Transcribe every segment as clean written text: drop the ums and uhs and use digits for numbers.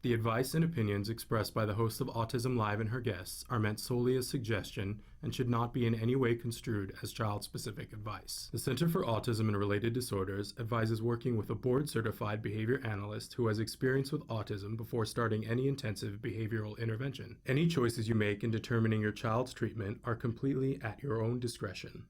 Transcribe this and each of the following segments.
The advice and opinions expressed by the host of Autism Live and her guests are meant solely as suggestion and should not be in any way construed as child-specific advice. The Center for Autism and Related Disorders advises working with a board-certified behavior analyst who has experience with autism before starting any intensive behavioral intervention. Any choices you make in determining your child's treatment are completely at your own discretion.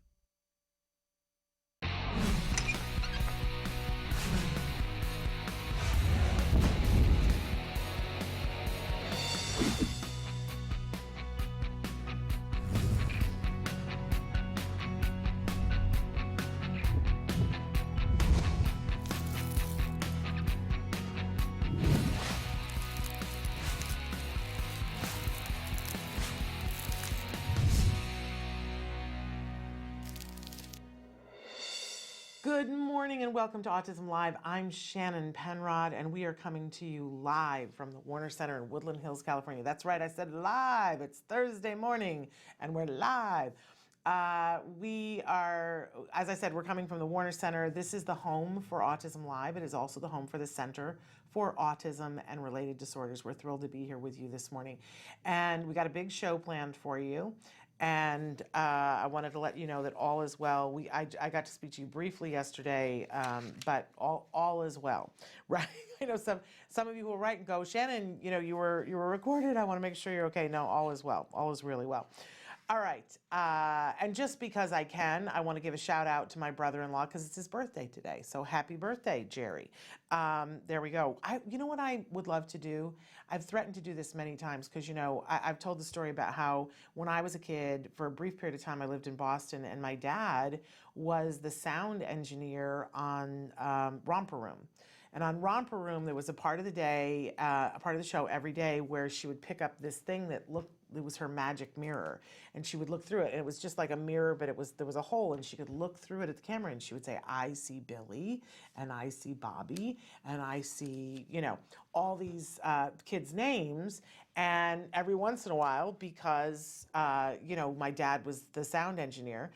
Good morning and welcome to Autism Live. I'm Shannon Penrod and we are coming to you live from the Warner Center in Woodland Hills, California. That's right, I said live. It's Thursday morning and we're live. We are, as I said, we're coming from the Warner Center. This is the home for Autism Live. It is also the home for the Center for Autism and Related Disorders. We're thrilled to be here with you this morning. And we got a big show planned for you. And I wanted to let you know that all is well. I got to speak to you briefly yesterday, but all is well, right? I know some of you will write and go, Shannon, you know, you were recorded. I want to make sure you're okay. No, all is well. All is really well. All right. And just because I can, I want to give a shout out to my brother-in-law because it's his birthday today. So happy birthday, Jerry. There we go. You know what I would love to do? I've threatened to do this many times because, you know, I've told the story about how when I was a kid, for a brief period of time, I lived in Boston and my dad was the sound engineer on Romper Room. And on Romper Room, there was a part of the day, a part of the show every day where she would pick up this thing that it was her magic mirror, and she would look through it, and it was just like a mirror, but there was a hole, and she could look through it at the camera, and she would say, I see Billy, and I see Bobby, and I see, you know, all these kids' names, and every once in a while, because, you know, my dad was the sound engineer,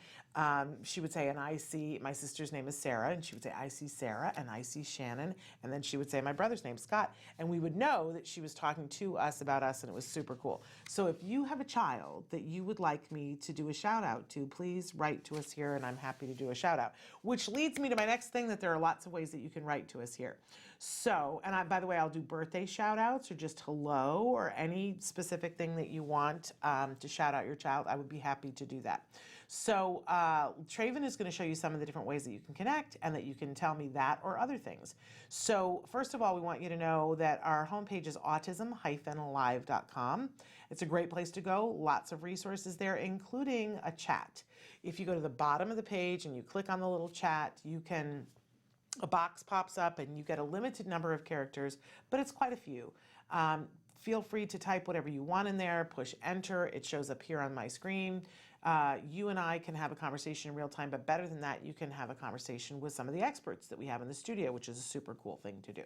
she would say, and I see, my sister's name is Sarah, and she would say, I see Sarah, and I see Shannon, and then she would say, my brother's name's Scott, and we would know that she was talking to us about us, and it was super cool. So if you have a child that you would like me to do a shout out to, please write to us here, and I'm happy to do a shout out, which leads me to my next thing, that there are lots of ways that you can write to us here. So, and by the way, I'll do birthday shout outs or just hello or any specific thing that you want to shout out your child. I would be happy to do that. So Traven is going to show you some of the different ways that you can connect and that you can tell me that or other things. So first of all, we want you to know that our homepage is autism-live.com. It's a great place to go. Lots of resources there, including a chat. If you go to the bottom of the page and you click on the little chat, a box pops up and you get a limited number of characters, but it's quite a few. Feel free to type whatever you want in there, push enter, it shows up here on my screen. You and I can have a conversation in real time, but better than that, you can have a conversation with some of the experts that we have in the studio, which is a super cool thing to do.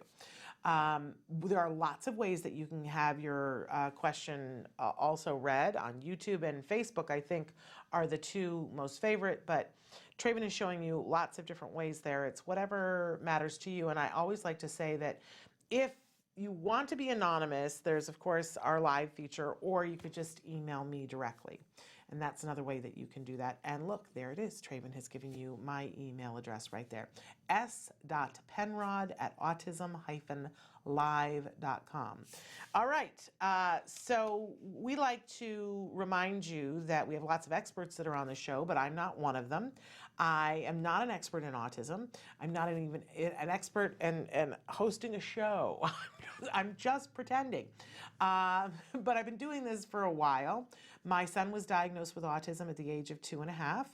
There are lots of ways that you can have your question also read on YouTube and Facebook, I think, are the two most favorite, but Traven is showing you lots of different ways there. It's whatever matters to you, and I always like to say that if you want to be anonymous, there's, of course, our live feature, or you could just email me directly. And that's another way that you can do that. And look, there it is. Traven has given you my email address right there. s.penrod@autism-live.com. All right. So we like to remind you that we have lots of experts that are on the show, but I'm not one of them. I am not an expert in autism. I'm not even an expert in hosting a show. I'm just pretending. But I've been doing this for a while. My son was diagnosed with autism at the age of 2.5,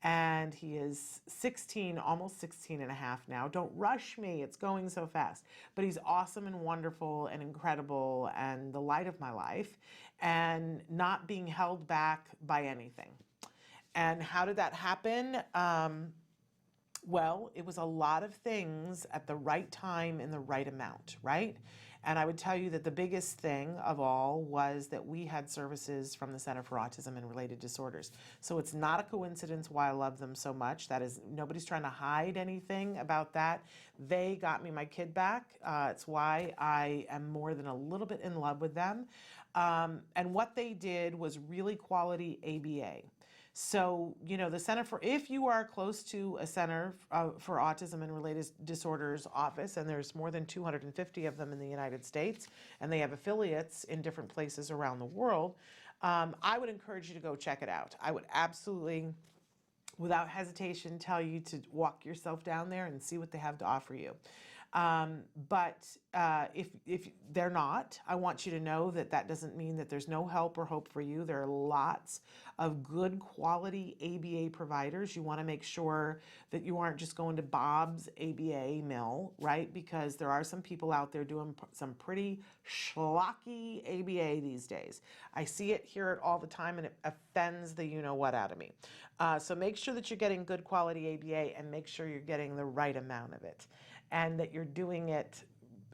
and he is 16, almost 16 and a half now. Don't rush me, it's going so fast. But he's awesome and wonderful and incredible and the light of my life, and not being held back by anything. And how did that happen? Well, it was a lot of things at the right time in the right amount, right? And I would tell you that the biggest thing of all was that we had services from the Center for Autism and Related Disorders. So it's not a coincidence why I love them so much. That is, nobody's trying to hide anything about that. They got me my kid back. It's why I am more than a little bit in love with them. And what they did was really quality ABA. So, the Center for, if you are close to a Center for Autism and Related Disorders office, and there's more than 250 of them in the United States, and they have affiliates in different places around the world, I would encourage you to go check it out. I would absolutely, without hesitation, tell you to walk yourself down there and see what they have to offer you. But if they're not, I want you to know that that doesn't mean that there's no help or hope for you. There are lots of good quality ABA providers. You want to make sure that you aren't just going to Bob's ABA mill, right? Because there are some people out there doing some pretty schlocky ABA these days. I see it, hear it all the time, and it offends the you-know-what out of me. So make sure that you're getting good quality ABA, and make sure you're getting the right amount of it, and that you're doing it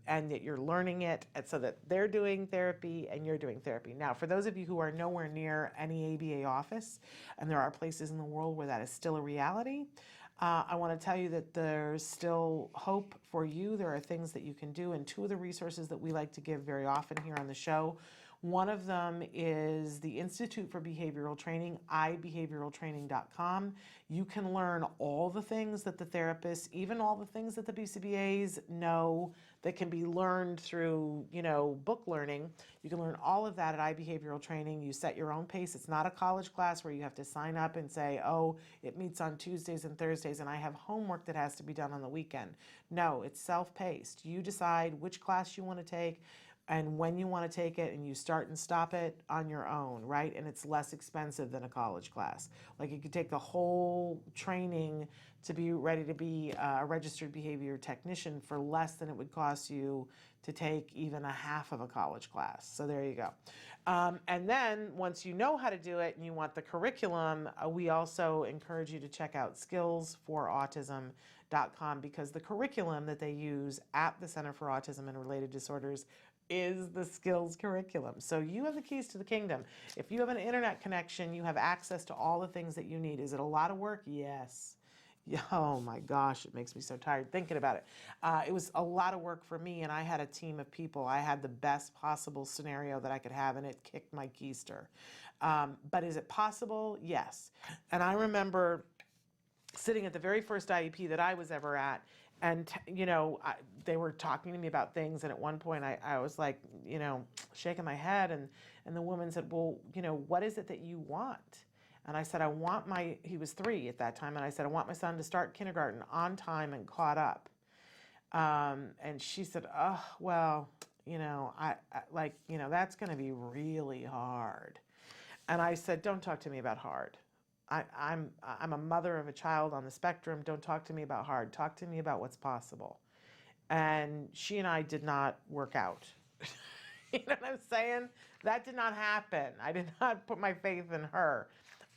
and that you're learning it, and so that they're doing therapy and you're doing therapy. Now, for those of you who are nowhere near any ABA office, and there are places in the world where that is still a reality, I want to tell you that there's still hope for you. There are things that you can do, and two of the resources that we like to give very often here on the show, one of them is the Institute for Behavioral Training, ibehavioraltraining.com. You can learn all the things that the therapists, even all the things that the BCBAs know that can be learned through, book learning. You can learn all of that at iBehavioral Training. You set your own pace. It's not a college class where you have to sign up and say, oh, it meets on Tuesdays and Thursdays, and I have homework that has to be done on the weekend. No, it's self-paced. You decide which class you want to take and when you want to take it, and you start and stop it on your own, right? And it's less expensive than a college class. Like, you could take the whole training to be ready to be a registered behavior technician for less than it would cost you to take even a half of a college class. So there you go. And then once you know how to do it and you want the curriculum, we also encourage you to check out skillsforautism.com, because the curriculum that they use at the Center for Autism and Related Disorders is the skills curriculum. So you have the keys to the kingdom. If you have an internet connection, you have access to all the things that you need. Is it a lot of work? Yes. Oh my gosh, it makes me so tired thinking about it. It was a lot of work for me, and I had a team of people. I had the best possible scenario that I could have, and it kicked my keister. But is it possible? Yes. And I remember sitting at the very first IEP that I was ever at, and, they were talking to me about things. And at one point I was like, shaking my head. And the woman said, well, what is it that you want? And I said, he was 3 at that time. And I said, I want my son to start kindergarten on time and caught up. And she said, oh, well, that's going to be really hard. And I said, don't talk to me about hard. I'm a mother of a child on the spectrum. Don't talk to me about hard. Talk to me about what's possible. And she and I did not work out. You know what I'm saying? That did not happen. I did not put my faith in her,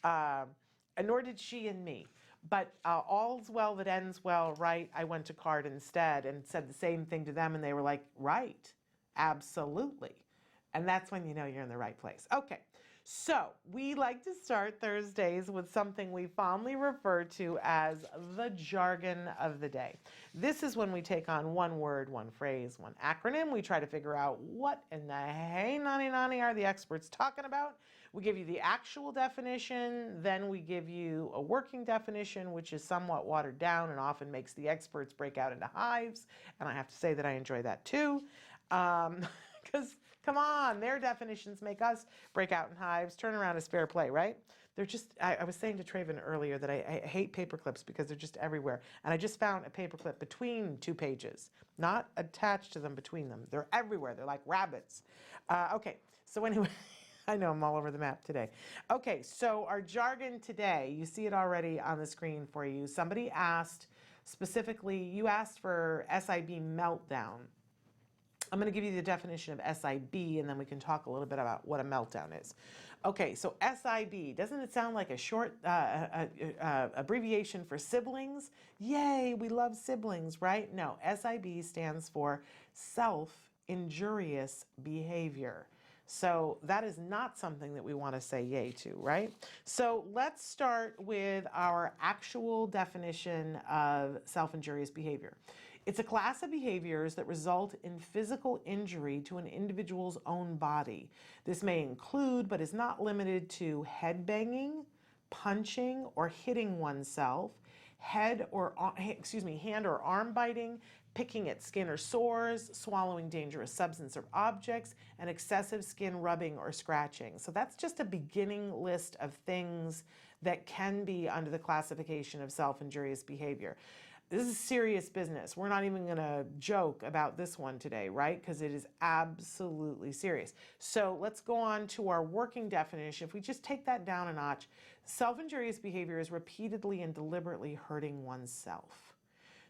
and nor did she in me. But all's well that ends well, right? I went to CARD instead and said the same thing to them, and they were like, right, absolutely. And that's when you know you're in the right place. Okay. So we like to start Thursdays with something we fondly refer to as the jargon of the day. This is when we take on one word, one phrase, one acronym. We try to figure out what in the hey nani nani are the experts talking about. We give you the actual definition, then we give you a working definition, which is somewhat watered down and often makes the experts break out into hives. And I have to say that I enjoy that too. Because come on, their definitions make us break out in hives. Turnaround is fair play, right? They're just, I was saying to Traven earlier that I hate paper clips because they're just everywhere. And I just found a paper clip between 2 pages, not attached to them, between them. They're everywhere. They're like rabbits. Okay, so anyway, I know I'm all over the map today. Okay, so our jargon today, you see it already on the screen for you. Somebody asked specifically, you asked for SIB meltdown. I'm going to give you the definition of SIB, and then we can talk a little bit about what a meltdown is. Okay, so SIB, doesn't it sound like a short abbreviation for siblings? Yay, we love siblings, right? No, SIB stands for self self-injurious behavior. So that is not something that we want to say yay to, right? So let's start with our actual definition of self-injurious behavior. It's a class of behaviors that result in physical injury to an individual's own body. This may include, but is not limited to, head banging, punching or hitting oneself, hand or arm biting, picking at skin or sores, swallowing dangerous substance or objects, and excessive skin rubbing or scratching. So that's just a beginning list of things that can be under the classification of self-injurious behavior. This is serious business. We're not even going to joke about this one today, right? Because it is absolutely serious. So let's go on to our working definition. If we just take that down a notch, self-injurious behavior is repeatedly and deliberately hurting oneself.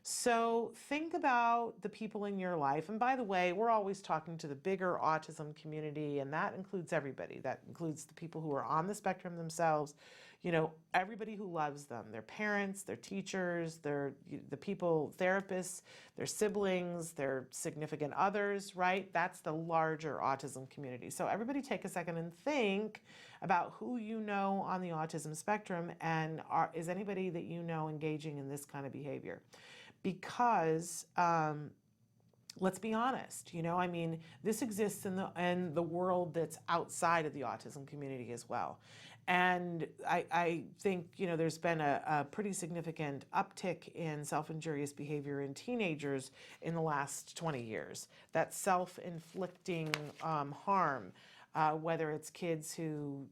So think about the people in your life. And by the way, we're always talking to the bigger autism community, and that includes everybody. That includes the people who are on the spectrum themselves, everybody who loves them, their parents, their teachers, the people, therapists, their siblings, their significant others, right? That's the larger autism community. So everybody take a second and think about who you know on the autism spectrum, and is anybody that you know engaging in this kind of behavior? Because let's be honest, this exists in the world that's outside of the autism community as well. And I think, there's been a pretty significant uptick in self-injurious behavior in teenagers in the last 20 years. That self-inflicting harm, whether it's kids who,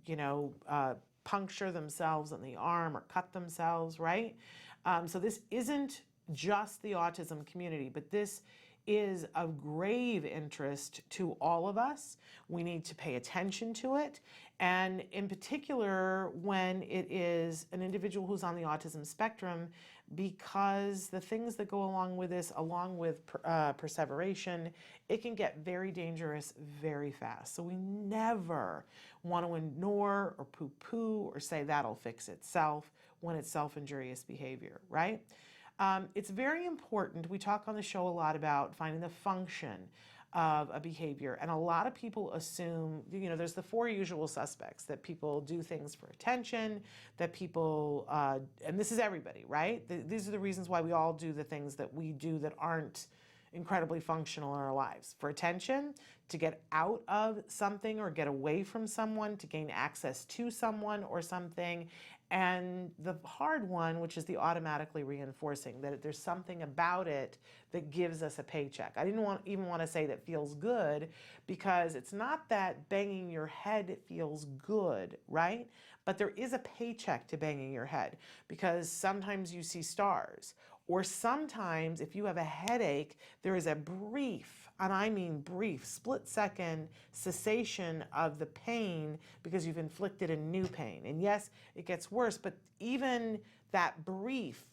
puncture themselves in the arm or cut themselves, right? So this isn't just the autism community, but this is of grave interest to all of us. We need to pay attention to it. And in particular, when it is an individual who's on the autism spectrum, because the things that go along with this, along with perseveration, it can get very dangerous very fast. So we never want to ignore or poo-poo or say that'll fix itself when it's self-injurious behavior, right? It's very important. We talk on the show a lot about finding the function of a behavior. And a lot of people assume, there's the four usual suspects, that people do things for attention, that people, and this is everybody, right? These are the reasons why we all do the things that we do that aren't incredibly functional in our lives. For attention, to get out of something or get away from someone, to gain access to someone or something. And the hard one, which is the automatically reinforcing, that there's something about it that gives us a paycheck. I didn't even want to say that feels good, because it's not that banging your head feels good, right? But there is a paycheck to banging your head, because sometimes you see stars. Or sometimes if you have a headache, there is a brief, and I mean brief, split-second cessation of the pain because you've inflicted a new pain. And yes, it gets worse, but even that brief,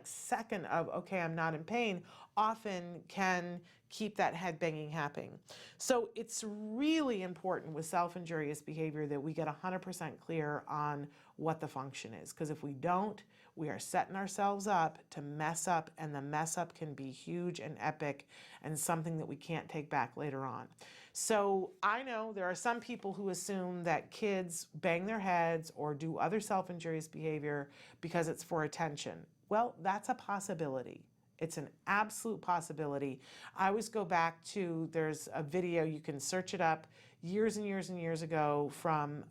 second of, okay, I'm not in pain, often can keep that head banging happening. So it's really important with self-injurious behavior that we get 100% clear on what the function is, because if we don't, we are setting ourselves up to mess up, and the mess up can be huge and epic and something that we can't take back later on. So I know there are some people who assume that kids bang their heads or do other self-injurious behavior because it's for attention. Well, that's a possibility. It's an absolute possibility. I always go back to, there's a video, you can search it up, years and years and years ago, from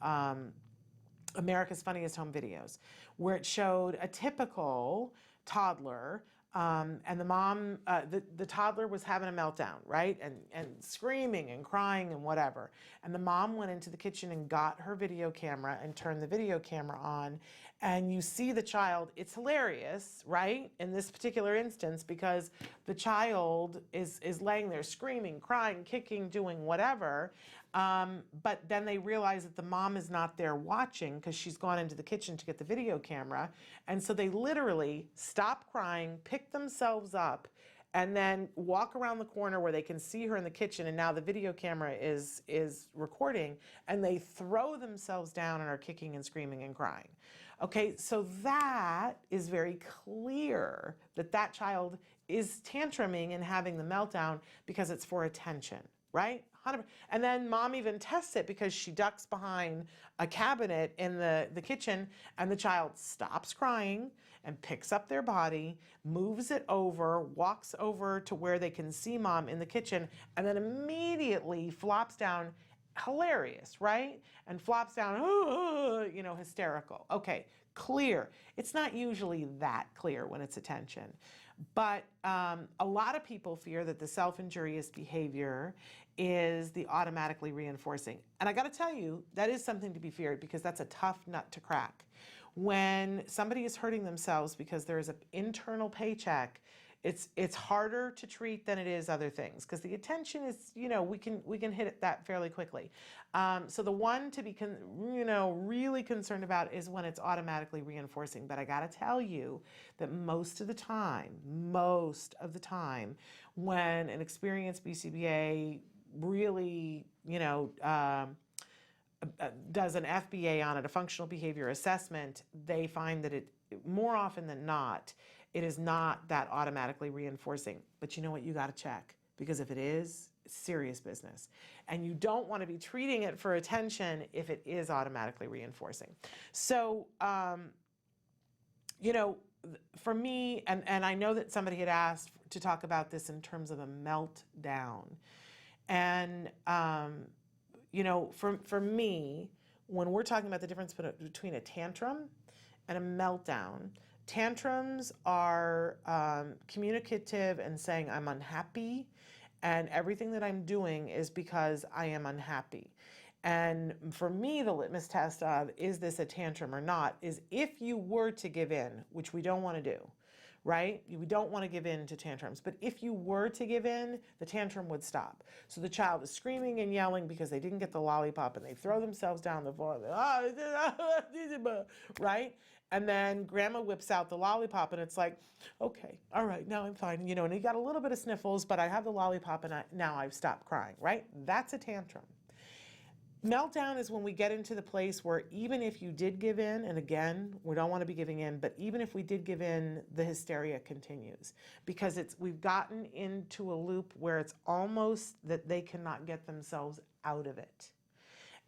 America's Funniest Home Videos, where it showed a typical toddler, and the mom, the toddler was having a meltdown, right? And screaming and crying and whatever. And the mom went into the kitchen and got her video camera and turned the video camera on. And you see the child, it's hilarious, right? In this particular instance, because the child is laying there screaming, crying, kicking, doing whatever. But then they realize that the mom is not there watching because she's gone into the kitchen to get the video camera. And so they literally stop crying, pick themselves up, and then walk around the corner where they can see her in the kitchen, and now the video camera is recording, and they throw themselves down and are kicking and screaming and crying. Okay, so that is very clear that that child is tantruming and having the meltdown because it's for attention, right? 100%. And then mom even tests it because she ducks behind a cabinet in the kitchen, and the child stops crying and picks up their body, moves it over, walks over to where they can see mom in the kitchen, and then immediately flops down. Hilarious, right? And flops down, hysterical. Okay, clear. It's not usually that clear when it's attention. But a lot of people fear that the self-injurious behavior is the automatically reinforcing. And I got to tell you, that is something to be feared because that's a tough nut to crack. When somebody is hurting themselves because there is an internal paycheck, it's harder to treat than it is other things because the attention is, we can hit that fairly quickly. So the one to be really concerned about is when it's automatically reinforcing. But I got to tell you that most of the time, when an experienced BCBA really, does an FBA on it, a functional behavior assessment, they find that it more often than not, it is not that automatically reinforcing. But you know what? You got to check, because if it is, it's serious business. And you don't want to be treating it for attention if it is automatically reinforcing. So, for me, and I know that somebody had asked to talk about this in terms of a meltdown. And, for me, when we're talking about the difference between a tantrum and a meltdown, tantrums are communicative and saying I'm unhappy, and everything that I'm doing is because I am unhappy. And for me, the litmus test of is this a tantrum or not is if you were to give in, which we don't want to do, right? We don't want to give in to tantrums. But if you were to give in, the tantrum would stop. So the child is screaming and yelling because they didn't get the lollipop, and they throw themselves down the floor, right? And then grandma whips out the lollipop, and it's like, okay, all right, now I'm fine. And he got a little bit of sniffles, but I have the lollipop, and now I've stopped crying, right? That's a tantrum. Meltdown is when we get into the place where even if you did give in, and again, we don't want to be giving in, but even if we did give in, the hysteria continues because we've gotten into a loop where it's almost that they cannot get themselves out of it.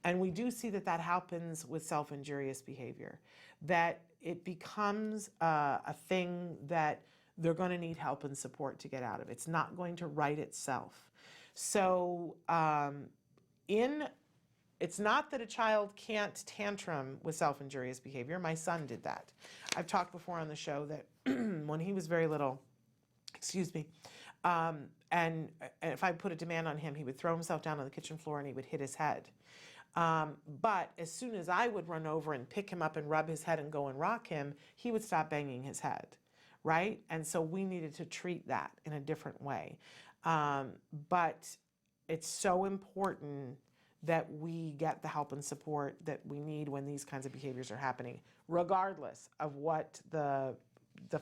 And we do see that happens with self-injurious behavior, that it becomes a thing that they're going to need help and support to get out of. It's not going to right itself. So it's not that a child can't tantrum with self-injurious behavior. My son did that. I've talked before on the show that when he was very little, and if I put a demand on him, he would throw himself down on the kitchen floor and he would hit his head. But as soon as I would run over and pick him up and rub his head and go and rock him, he would stop banging his head, right? And so we needed to treat that in a different way. But it's so important that we get the help and support that we need when these kinds of behaviors are happening, regardless of what the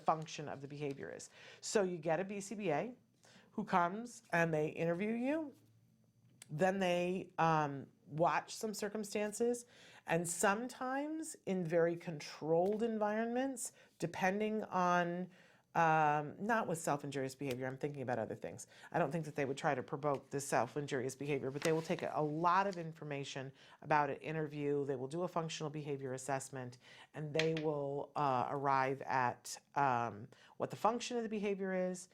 function of the behavior is. So you get a BCBA who comes and they interview you, then they watch some circumstances, and sometimes in very controlled environments, depending on not with self-injurious behavior, I'm thinking about other things. I don't think that they would try to provoke this self-injurious behavior, but they will take a lot of information about an interview. They will do a functional behavior assessment, and they will arrive at what the function of the behavior is,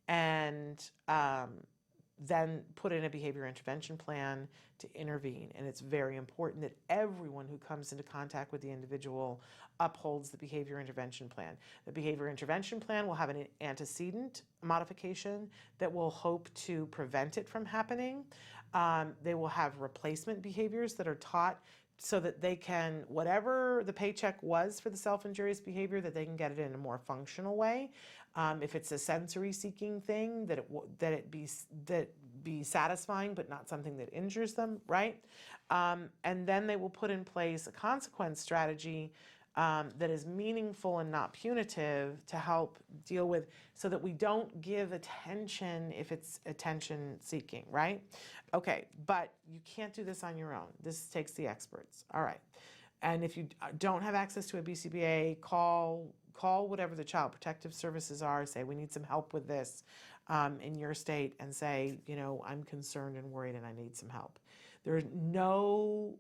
and then put in a behavior intervention plan to intervene. And it's very important that everyone who comes into contact with the individual upholds the behavior intervention plan. The behavior intervention plan will have an antecedent modification that will hope to prevent it from happening. They will have replacement behaviors that are taught so that they can, whatever the paycheck was for the self-injurious behavior, that they can get it in a more functional way. If it's a sensory seeking thing, that it be satisfying, but not something that injures them, right? And then they will put in place a consequence strategy that is meaningful and not punitive to help deal with, so that we don't give attention if it's attention seeking, right? Okay, but you can't do this on your own. This takes the experts. All right. And if you don't have access to a BCBA, call whatever the Child Protective Services are, say, we need some help with this in your state, and say, I'm concerned and worried and I need some help. There's no,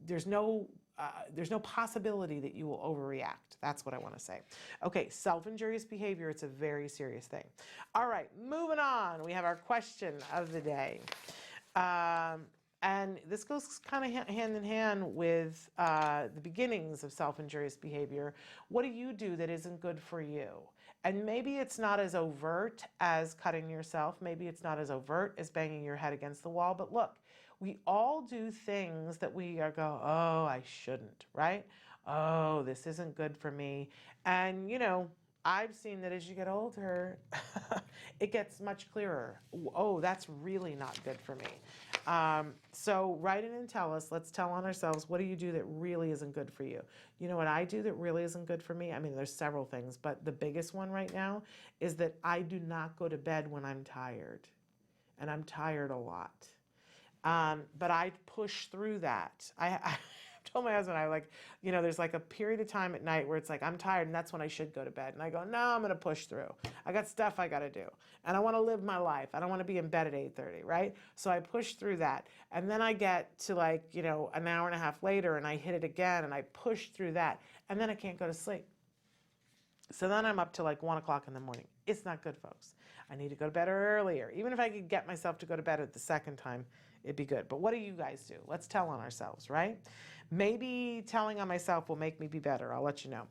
there's no possibility that you will overreact. That's what I want to say. Okay, self-injurious behavior, it's a very serious thing. All right, moving on. We have our question of the day. And this goes kind of hand in hand with the beginnings of self-injurious behavior. What do you do that isn't good for you? And maybe it's not as overt as cutting yourself. Maybe it's not as overt as banging your head against the wall. But look, we all do things that we go, oh, I shouldn't, right? Oh, this isn't good for me. And, I've seen that as you get older, it gets much clearer. Oh, that's really not good for me. So write in and tell us. Let's tell on ourselves, what do you do that really isn't good for you? You know what I do that really isn't good for me? I mean, there's several things, but the biggest one right now is that I do not go to bed when I'm tired. And I'm tired a lot. But I push through that. I told my husband, there's like a period of time at night where it's like, I'm tired and that's when I should go to bed. And I go, no, I'm going to push through. I got stuff I got to do. And I want to live my life. I don't want to be in bed at 8:30, right? So I push through that. And then I get to an hour and a half later and I hit it again and I push through that. And then I can't go to sleep. So then I'm up to 1 o'clock in the morning. It's not good, folks. I need to go to bed earlier. Even if I could get myself to go to bed at the second time, it'd be good. But what do you guys do? Let's tell on ourselves, right? Maybe telling on myself will make me be better. I'll let you know.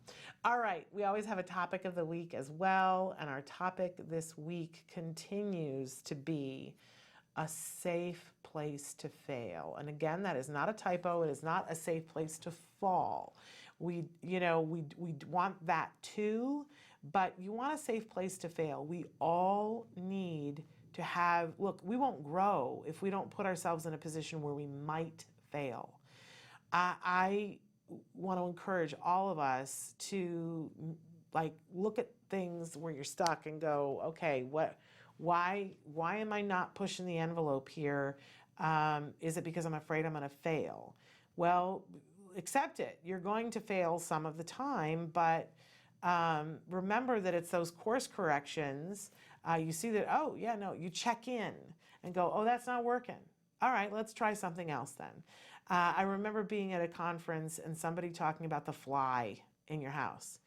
All right. We always have a topic of the week as well. And our topic this week continues to be a safe place to fail. And again, that is not a typo. It is not a safe place to fall. We want that too, but you want a safe place to fail. We all need to have, look, we won't grow if we don't put ourselves in a position where we might fail. I want to encourage all of us to look at things where you're stuck and go, okay, why am I not pushing the envelope here? Is it because I'm afraid I'm going to fail? Well, accept it. You're going to fail some of the time, but remember that it's those course corrections. You see that, oh, yeah, no, you check in and go, oh, that's not working. All right, let's try something else then. I remember being at a conference and somebody talking about the fly in your house.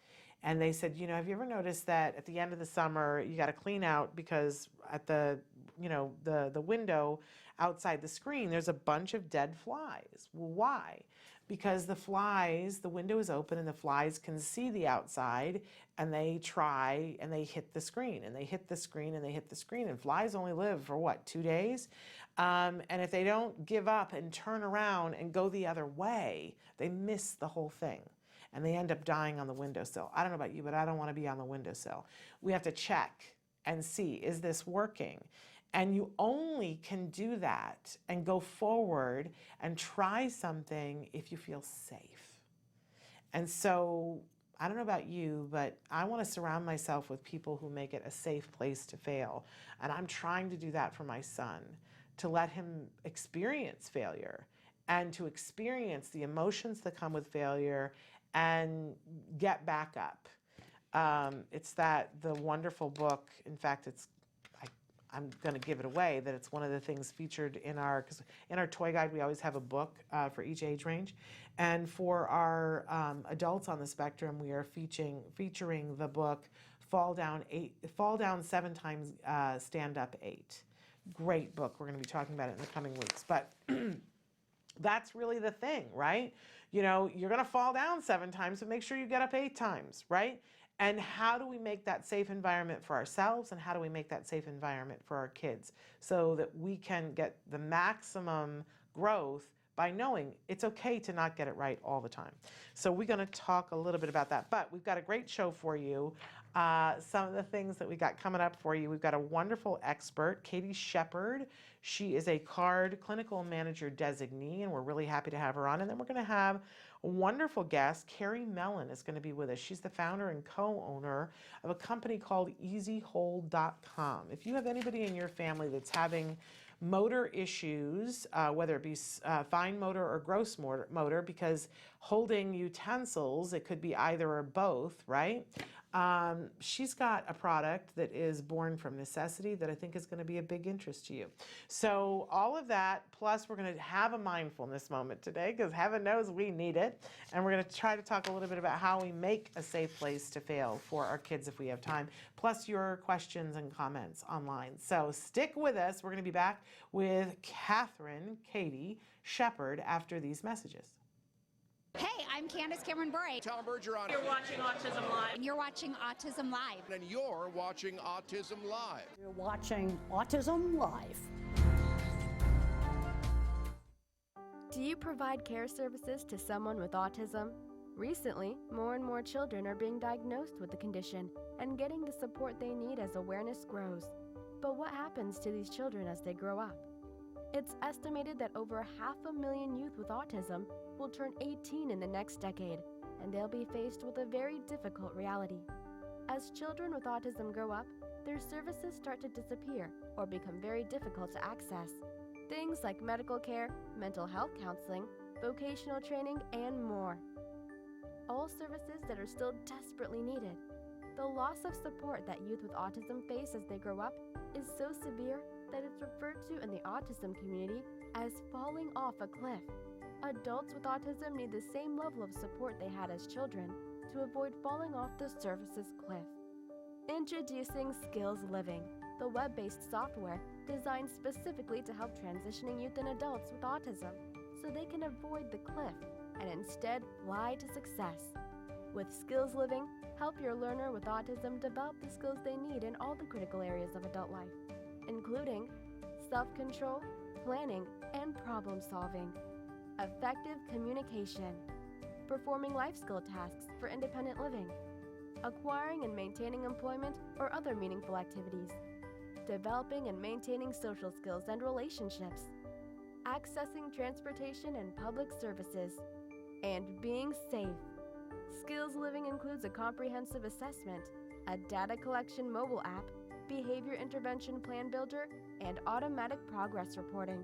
And they said, have you ever noticed that at the end of the summer, you got to clean out because at the window outside the screen, there's a bunch of dead flies. Well, why? Because the window is open and the flies can see the outside and they try and they hit the screen and they hit the screen and they hit the screen, and flies only live for 2 days? And if they don't give up and turn around and go the other way, they miss the whole thing. And they end up dying on the windowsill. I don't know about you, but I don't want to be on the windowsill. We have to check and see, is this working? And you only can do that and go forward and try something if you feel safe. And so, I don't know about you, but I want to surround myself with people who make it a safe place to fail. And I'm trying to do that for my son, to let him experience failure and to experience the emotions that come with failure and get back up. It's the wonderful book. In fact, I'm going to give it away, that it's one of the things featured in our toy guide. We always have a book for each age range. And for our adults on the spectrum, we are featuring the book Fall Down 7 Times, Stand Up 8. Great book. We're going to be talking about it in the coming weeks. But that's really the thing, right? You're going to fall down 7 times, but make sure you get up 8 times, right? And how do we make that safe environment for ourselves, and how do we make that safe environment for our kids so that we can get the maximum growth by knowing it's okay to not get it right all the time? So we're going to talk a little bit about that, but we've got a great show for you. Some of the things that we got coming up for you, we've got a wonderful expert, Katie Sheppard. She is a CARD clinical manager designee, and we're really happy to have her on. And then we're going to have a wonderful guest. Kerry Mellin is going to be with us. She's the founder and co-owner of a company called EasyHold.com. If you have anybody in your family that's having motor issues, whether it be fine motor or gross motor, because holding utensils, it could be either or both, right? She's got a product that is born from necessity that I think is going to be a big interest to you. So all of that, plus we're going to have a mindfulness moment today, because heaven knows we need it. And we're going to try to talk a little bit about how we make a safe place to fail for our kids if we have time, plus your questions and comments online. So stick with us. We're going to be back with Katie Sheppard after these messages. Hey, I'm Candace Cameron Bray. Tom Bergeron. You're watching Autism Live. And you're watching Autism Live. And you're watching Autism Live. You're watching Autism Live. Do you provide care services to someone with autism? Recently, more and more children are being diagnosed with the condition and getting the support they need as awareness grows. But what happens to these children as they grow up? It's estimated that over 500,000 youth with autism will turn 18 in the next decade, and they'll be faced with a very difficult reality. As children with autism grow up, their services start to disappear or become very difficult to access. Things like medical care, mental health counseling, vocational training, and more. All services that are still desperately needed. The loss of support that youth with autism face as they grow up is so severe that it's referred to in the autism community as falling off a cliff. Adults with autism need the same level of support they had as children to avoid falling off the services cliff. Introducing Skills Living, the web-based software designed specifically to help transitioning youth and adults with autism so they can avoid the cliff and instead fly to success. With Skills Living, help your learner with autism develop the skills they need in all the critical areas of adult life, including self-control, planning, and problem-solving, effective communication, performing life skill tasks for independent living, acquiring and maintaining employment or other meaningful activities, developing and maintaining social skills and relationships, accessing transportation and public services, and being safe. Skills Living includes a comprehensive assessment, a data collection mobile app, behavior intervention plan builder, and automatic progress reporting.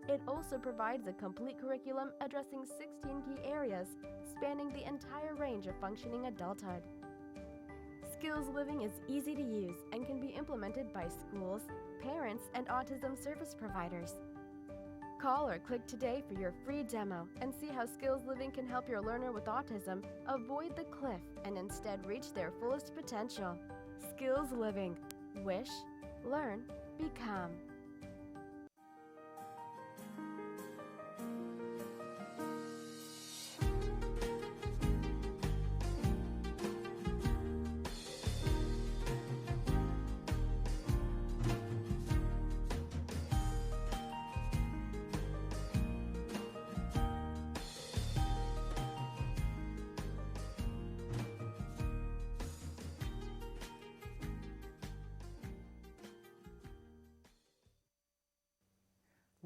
It also provides a complete curriculum addressing 16 key areas spanning the entire range of functioning adulthood. Skills Living is easy to use and can be implemented by schools, parents, and autism service providers. Call or click today for your free demo and see how Skills Living can help your learner with autism avoid the cliff and instead reach their fullest potential. Skills Living. Wish, learn, become.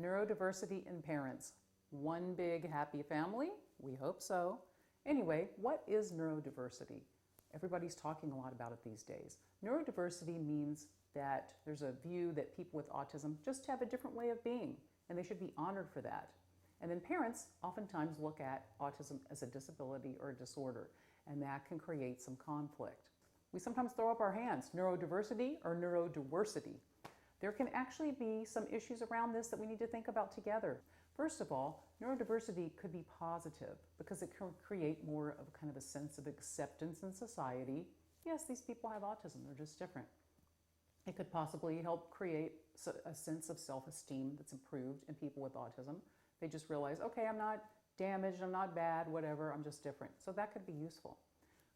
Neurodiversity in parents. One big happy family? We hope so. Anyway, what is neurodiversity? Everybody's talking a lot about it these days. Neurodiversity means that there's a view that people with autism just have a different way of being, and they should be honored for that. And then parents oftentimes look at autism as a disability or a disorder, and that can create some conflict. We sometimes throw up our hands, neurodiversity or neurodiversity. There can actually be some issues around this that we need to think about together. First of all, neurodiversity could be positive because it can create more of a kind of a sense of acceptance in society. Yes, these people have autism, they're just different. It could possibly help create a sense of self-esteem that's improved in people with autism. They just realize, okay, I'm not damaged, I'm not bad, whatever, I'm just different. So that could be useful.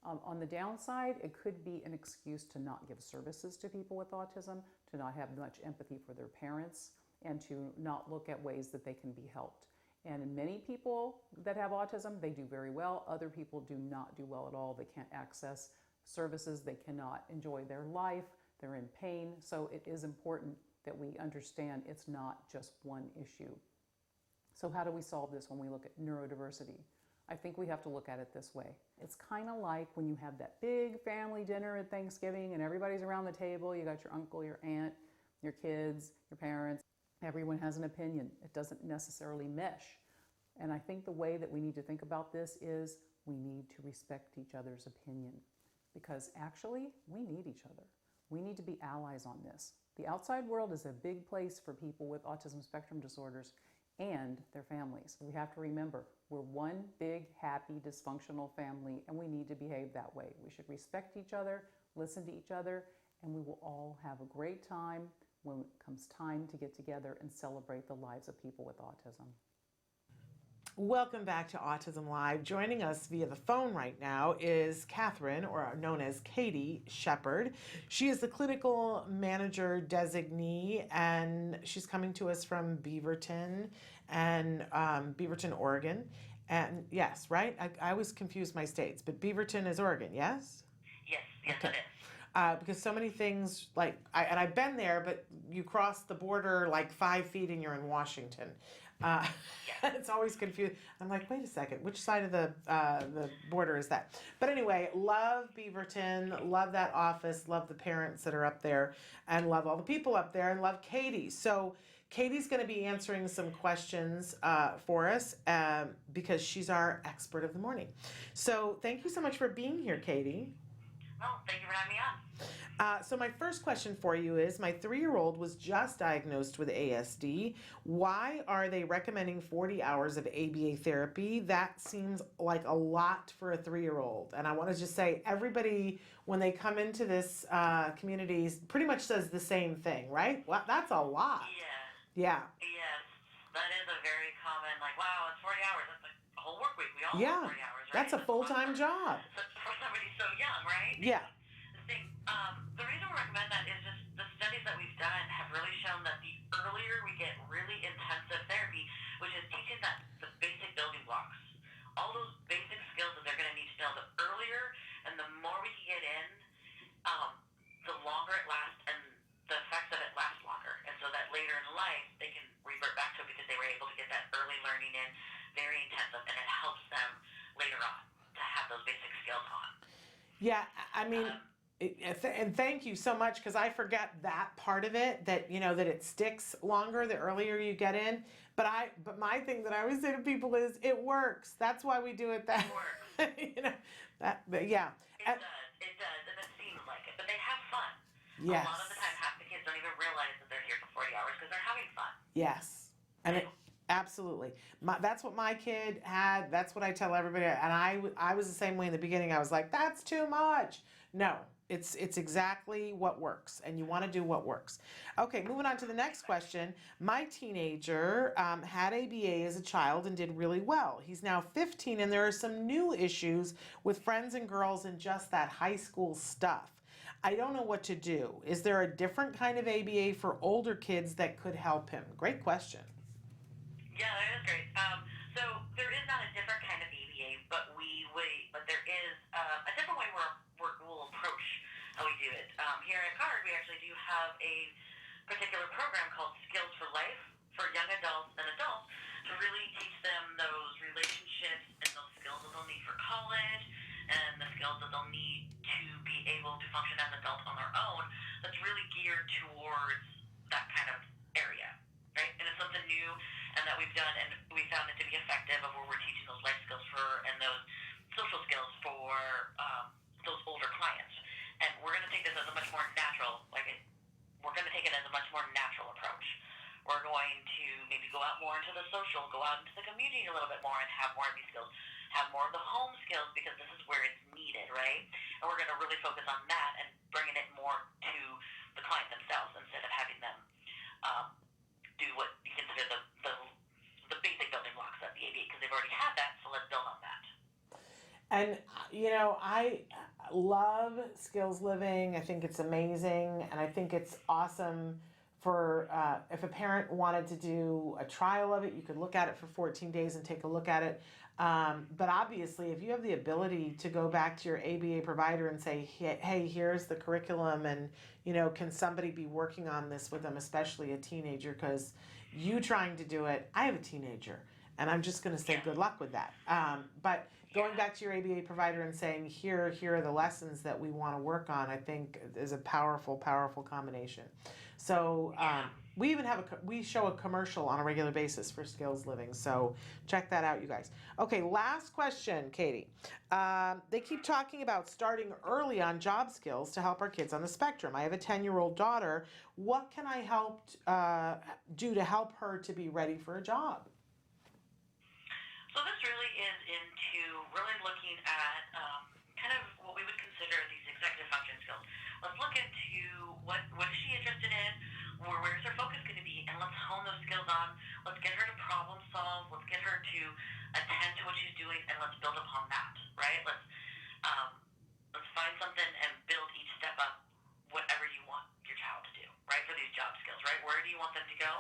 On the downside, it could be an excuse to not give services to people with autism, to not have much empathy for their parents, and to not look at ways that they can be helped. And in many people that have autism, they do very well. Other people do not do well at all. They can't access services. They cannot enjoy their life. They're in pain. So it is important that we understand it's not just one issue. So how do we solve this when we look at neurodiversity? I think we have to look at it this way. It's kind of like when you have that big family dinner at Thanksgiving and everybody's around the table. You got your uncle, your aunt, your kids, your parents, Everyone has an opinion. It doesn't necessarily mesh. And I think the way that we need to think about this is we need to respect each other's opinion, because actually we need each other. We need to be allies on this. The outside world is a big place for people with autism spectrum disorders and their families. We have to remember, we're one big, happy, dysfunctional family, and we need to behave that way. We should respect each other, listen to each other, and we will all have a great time when it comes time to get together and celebrate the lives of people with autism. Welcome back to Autism Live. Joining us via the phone right now is Catherine, or known as Katie Sheppard. She is the clinical manager designee, and she's coming to us from Beaverton, Oregon. And yes, right? I always confuse my states, but Beaverton is Oregon, yes? Yes, Okay. it is. Because so many things, like, I've been there, but you cross the border like 5 feet and you're in Washington. It's always confused. I'm like, wait a second, which side of the border is that? But anyway, love Beaverton, love that office, love the parents that are up there, and love all the people up there, and love Katie. So Katie's going to be answering some questions for us because she's our expert of the morning. So thank you so much for being here, Katie. Well, thank you for having me on. So my first question for you is, my 3-year-old was just diagnosed with ASD. Why are they recommending 40 hours of ABA therapy? That seems like a lot for a 3-year-old. And I want to just say, everybody, when they come into this community, pretty much says the same thing, right? Well, that's a lot. Yeah. Yeah. Yes. That is a very common, like, wow, it's 40 hours. That's like a whole work week. We all Yeah. work 40 hours, right? That's a full-time job. For somebody so young, right? Yeah. The reason we recommend that is just the studies that we've done have really shown that the earlier we get really intensive therapy, which is teaching that the basic building blocks, all those basic skills that they're going to need to know, the earlier and the more we can get in, the longer it lasts and the effects of it last longer. And so that later in life, they can revert back to it because they were able to get that early learning in, very intensive, and it helps them later on to have those basic skills on. Yeah, I mean, and thank you so much, because I forget that part of it, that, you know, that it sticks longer the earlier you get in. But my thing that I always say to people is, it works. That's why we do it that way. You know, but yeah. It does, and it seems like it. But they have fun. Yes. A lot of the time, half the kids don't even realize that they're here for 40 hours because they're having fun. Yes. And absolutely. That's what my kid had. That's what I tell everybody. And I was the same way in the beginning. I was like, that's too much. No, it's exactly what works. And you want to do what works. Okay, moving on to the next question. My teenager had ABA as a child and did really well. He's now 15, and there are some new issues with friends and girls and just that high school stuff. I don't know what to do. Is there a different kind of ABA for older kids that could help him? Great question. Yeah, that is great. So there is not a different kind of ABA, but there is a different way we'll approach how we do it. Here at CARD, we actually do have a particular program called Skills for Life for young adults and adults to really teach them those relationships and those skills that they'll need for college and the skills that they'll need to be able to function as adults on their own. That's really geared towards that kind of area, right? And it's something new and that we've done, and we found it to be effective of where we're teaching those life skills and those social skills for those older clients. And we're going to take this as a much more natural, we're going to take it as a much more natural approach. We're going to maybe go out more into the social, go out into the community a little bit more and have more of these skills, have more of the home skills, because this is where it's needed, right? And we're going to really focus on that and bringing it more to the client themselves instead of having them do what you consider the basic building blocks of the ABA, because they've already had that, so let's build on that. And, you know, I love skills living. I think it's amazing. And I think it's awesome for if a parent wanted to do a trial of it, you could look at it for 14 days and take a look at it. But obviously, if you have the ability to go back to your ABA provider and say, hey, here's the curriculum, and, you know, can somebody be working on this with them, especially a teenager, because you trying to do it, I have a teenager, and I'm just going to say good luck with that. But going back to your ABA provider and saying, here are the lessons that we want to work on, I think is a powerful, powerful combination. So we even have we show a commercial on a regular basis for Skills Living. So check that out, you guys. Okay, last question, Katie. They keep talking about starting early on job skills to help our kids on the spectrum. I have a 10-year-old daughter. What can I do to help her to be ready for a job? So this really is into really looking at kind of what we would consider these executive function skills. Let's look into what is she interested in, where's her focus going to be, and let's hone those skills on. Let's get her to problem solve. Let's get her to attend to what she's doing, and let's build upon that, right? Let's find something and build each step up, whatever you want your child to do, right? For these job skills, right? Where do you want them to go?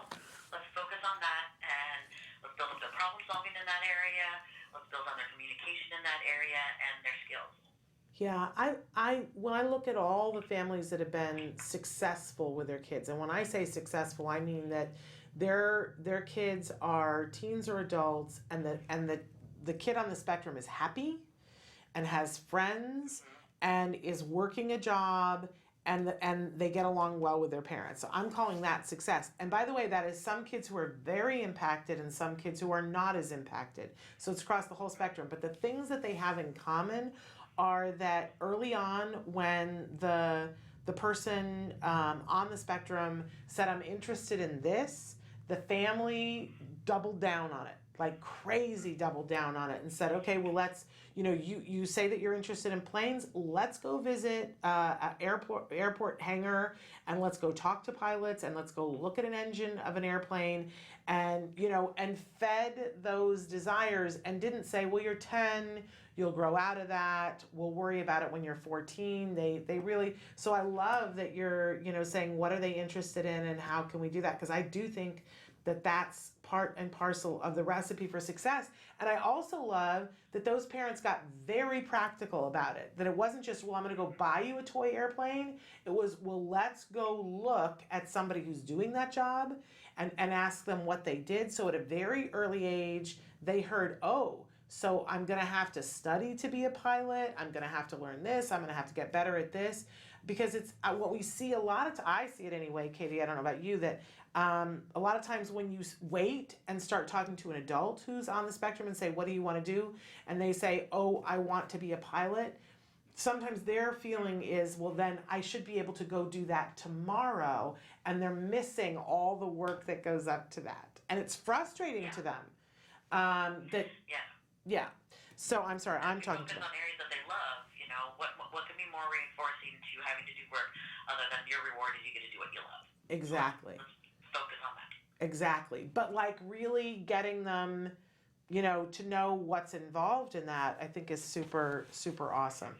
Let's focus on that, and let's build up their problem solving in that area. Let's build on their communication in that area and their skills. Yeah, when I look at all the families that have been successful with their kids, and when I say successful, I mean that their kids are teens or adults, and the kid on the spectrum is happy and has friends and is working a job, and they get along well with their parents. So I'm calling that success. And by the way, that is some kids who are very impacted and some kids who are not as impacted. So it's across the whole spectrum. But the things that they have in common are that early on, when the person on the spectrum said, I'm interested in this, the family doubled down on it, like crazy doubled down on it, and said, okay, well, let's, you say that you're interested in planes, let's go visit an airport hangar, and let's go talk to pilots, and let's go look at an engine of an airplane, and and fed those desires, and didn't say, well, you're 10, you'll grow out of that, we'll worry about it when you're 14. They really, so I love that you're saying, what are they interested in and how can we do that? Because I do think that that's part and parcel of the recipe for success. And I also love that those parents got very practical about it, that it wasn't just, well, I'm going to go buy you a toy airplane. It was, well, let's go look at somebody who's doing that job and ask them what they did. So at a very early age, they heard, oh, so I'm going to have to study to be a pilot. I'm going to have to learn this. I'm going to have to get better at this. Because it's what we see a lot of I see it anyway, Katie, I don't know about you, that a lot of times when you wait and start talking to an adult who's on the spectrum and say, what do you want to do? And they say, oh, I want to be a pilot. Sometimes their feeling is, well, then I should be able to go do that tomorrow. And they're missing all the work that goes up to that. And it's frustrating to them. Yeah. So I'm sorry, I'm talking to them. Focus on areas that they love. What can be more reinforcing to having to do work other than your reward is you get to do what you love. Exactly. Let's focus on that. Exactly. But like really getting them, to know what's involved in that, I think is super, super awesome.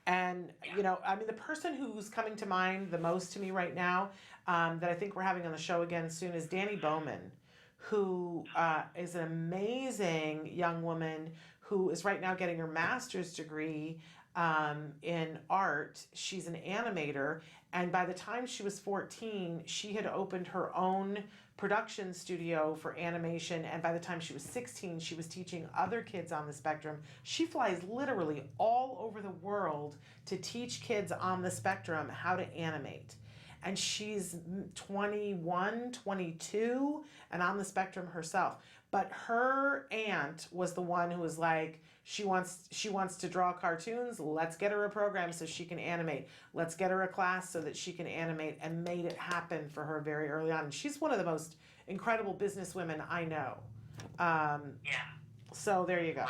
And, the person who's coming to mind the most to me right now, that I think we're having on the show again soon, is Danny Bowman, who is an amazing young woman who is right now getting her master's degree in art. She's an animator, and by the time she was 14, she had opened her own production studio for animation, and by the time she was 16, she was teaching other kids on the spectrum. She flies literally all over the world to teach kids on the spectrum how to animate. And she's 21, 22, and on the spectrum herself. But her aunt was the one who was like, she wants to draw cartoons. Let's get her a program so she can animate. Let's get her a class so that she can animate, and made it happen for her very early on. And she's one of the most incredible businesswomen I know. So there you go.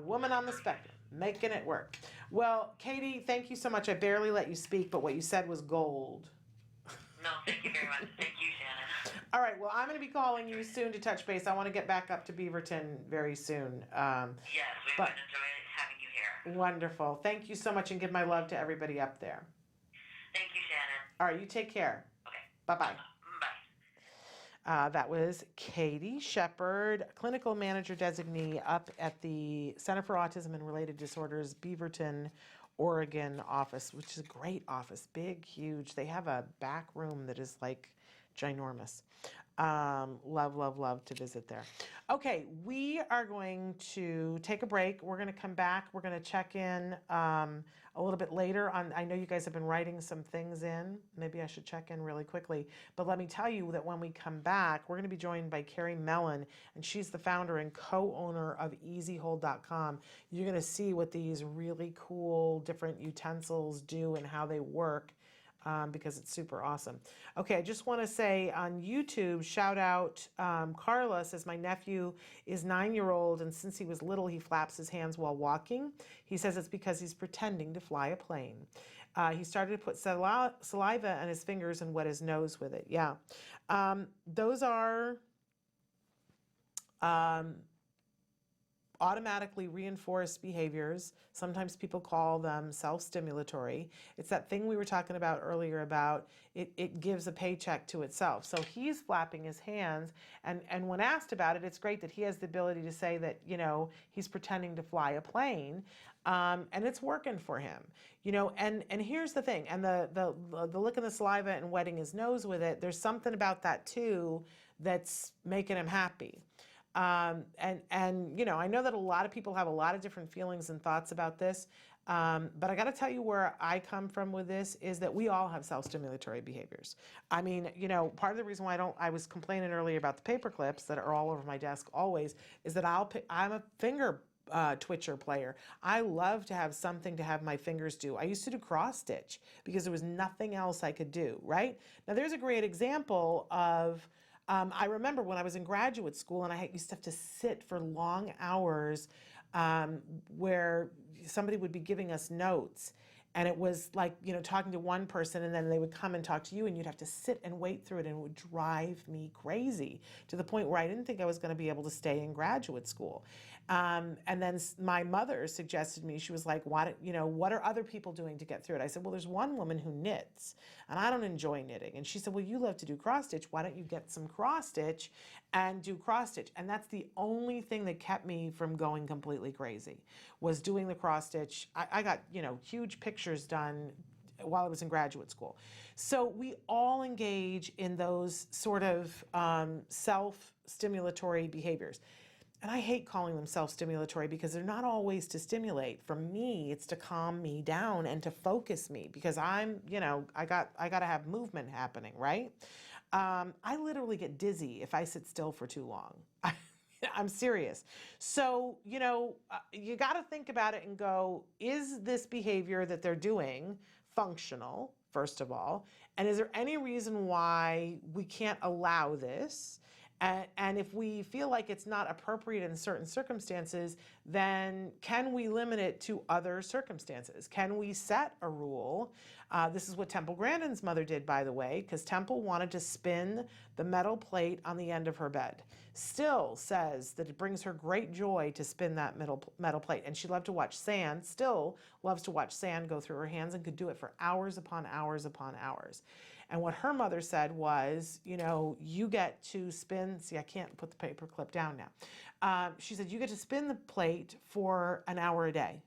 Woman on the spectrum, making it work. Well, Katie, thank you so much. I barely let you speak, but what you said was gold. No, thank you very much. Thank you, Shannon. All right, well, I'm going to be calling you soon to touch base. I want to get back up to Beaverton very soon. Yes, we would enjoy having you here. Wonderful. Thank you so much, and give my love to everybody up there. Thank you, Shannon. All right, you take care. Okay. Bye-bye. Bye. That was Katie Sheppard, clinical manager designee up at the Center for Autism and Related Disorders, Beaverton, Oregon office, which is a great office, big, huge. They have a back room that is like ginormous. Love, love, love to visit there. Okay, we are going to take a break. We're going to come back. We're going to check in a little bit later on. I know you guys have been writing some things in. Maybe I should check in really quickly. But let me tell you that when we come back, we're going to be joined by Kerry Mellin, and she's the founder and co-owner of EasyHold.com. You're going to see what these really cool different utensils do and how they work. Because it's super awesome. Okay, I just want to say on YouTube, shout out Carla says, my nephew is 9-year-old, and since he was little, he flaps his hands while walking. He says it's because he's pretending to fly a plane. He started to put saliva on his fingers and wet his nose with it. Yeah, those are automatically reinforced behaviors. Sometimes people call them self-stimulatory. It's that thing we were talking about earlier about it gives a paycheck to itself. So he's flapping his hands, and when asked about it, it's great that he has the ability to say that, you know, he's pretending to fly a plane, and it's working for him. You know, and here's the thing, and the licking the saliva and wetting his nose with it, there's something about that too that's making him happy. And you know, I know that a lot of people have a lot of different feelings and thoughts about this, but I got to tell you where I come from with this is that we all have self-stimulatory behaviors. I mean, you know, part of the reason why I was complaining earlier about the paper clips that are all over my desk always is that I'm a finger twitcher player. I love to have something to have my fingers do. I used to do cross stitch because there was nothing else I could do, right? Now there's a great example of I remember when I was in graduate school and I used to have to sit for long hours where somebody would be giving us notes, and it was like, you know, talking to one person and then they would come and talk to you and you'd have to sit and wait through it, and it would drive me crazy to the point where I didn't think I was going to be able to stay in graduate school. And then my mother suggested me, she was like, what are other people doing to get through it? I said, well, there's one woman who knits, and I don't enjoy knitting. And she said, well, you love to do cross stitch. Why don't you get some cross stitch and do cross stitch? And that's the only thing that kept me from going completely crazy, was doing the cross stitch. I got, you know, huge pictures done while I was in graduate school. So we all engage in those sort of self-stimulatory behaviors. And I hate calling them self-stimulatory because they're not always to stimulate. For me, it's to calm me down and to focus me, because I'm, you know, I got to have movement happening, right? I literally get dizzy if I sit still for too long. I'm serious. So, you know, you got to think about it and go, is this behavior that they're doing functional, first of all? And is there any reason why we can't allow this? And if we feel like it's not appropriate in certain circumstances, then can we limit it to other circumstances? Can we set a rule? This is what Temple Grandin's mother did, by the way, because Temple wanted to spin the metal plate on the end of her bed. Still says that it brings her great joy to spin that metal plate. And she loved to watch sand, still loves to watch sand go through her hands, and could do it for hours upon hours upon hours. And what her mother said was, you know, you get to spin, see, I can't put the paper clip down now. She said, you get to spin the plate for an hour a day.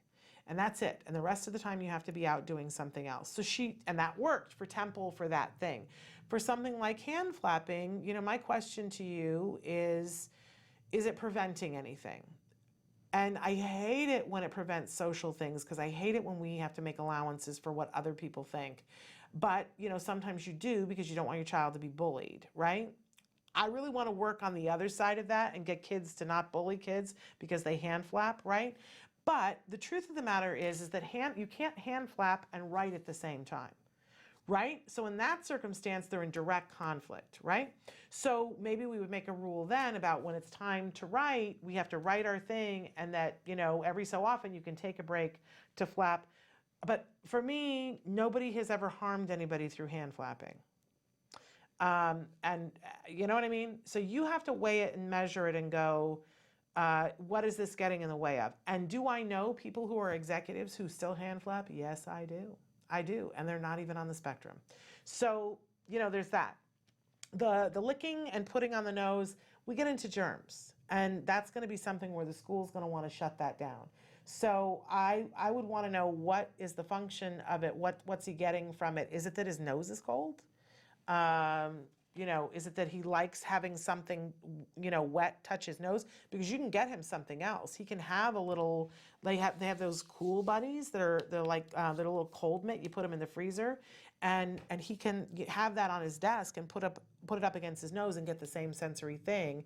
And that's it. And the rest of the time you have to be out doing something else. So and that worked for Temple for that thing. For something like hand flapping, you know, my question to you is it preventing anything? And I hate it when it prevents social things, because I hate it when we have to make allowances for what other people think. But, you know, sometimes you do because you don't want your child to be bullied, right? I really want to work on the other side of that and get kids to not bully kids because they hand flap, right? But the truth of the matter is that you can't hand flap and write at the same time, right? So in that circumstance, they're in direct conflict, right? So maybe we would make a rule then about when it's time to write, we have to write our thing, and that, you know, every so often you can take a break to flap. But for me, nobody has ever harmed anybody through hand flapping. And you know what I mean? So you have to weigh it and measure it and go, what is this getting in the way of? And do I know people who are executives who still hand flap? Yes, I do. I do. And they're not even on the spectrum. So, you know, there's that. The licking and putting on the nose, we get into germs. And that's going to be something where the school's going to want to shut that down. So I would want to know, what is the function of it? What's he getting from it? Is it that his nose is cold? You know, is it that he likes having something, you know, wet touch his nose? Because you can get him something else. He can have a little. They have those cool buddies that they're like they're a little cold mitt. You put them in the freezer, and he can have that on his desk and put it up against his nose and get the same sensory thing,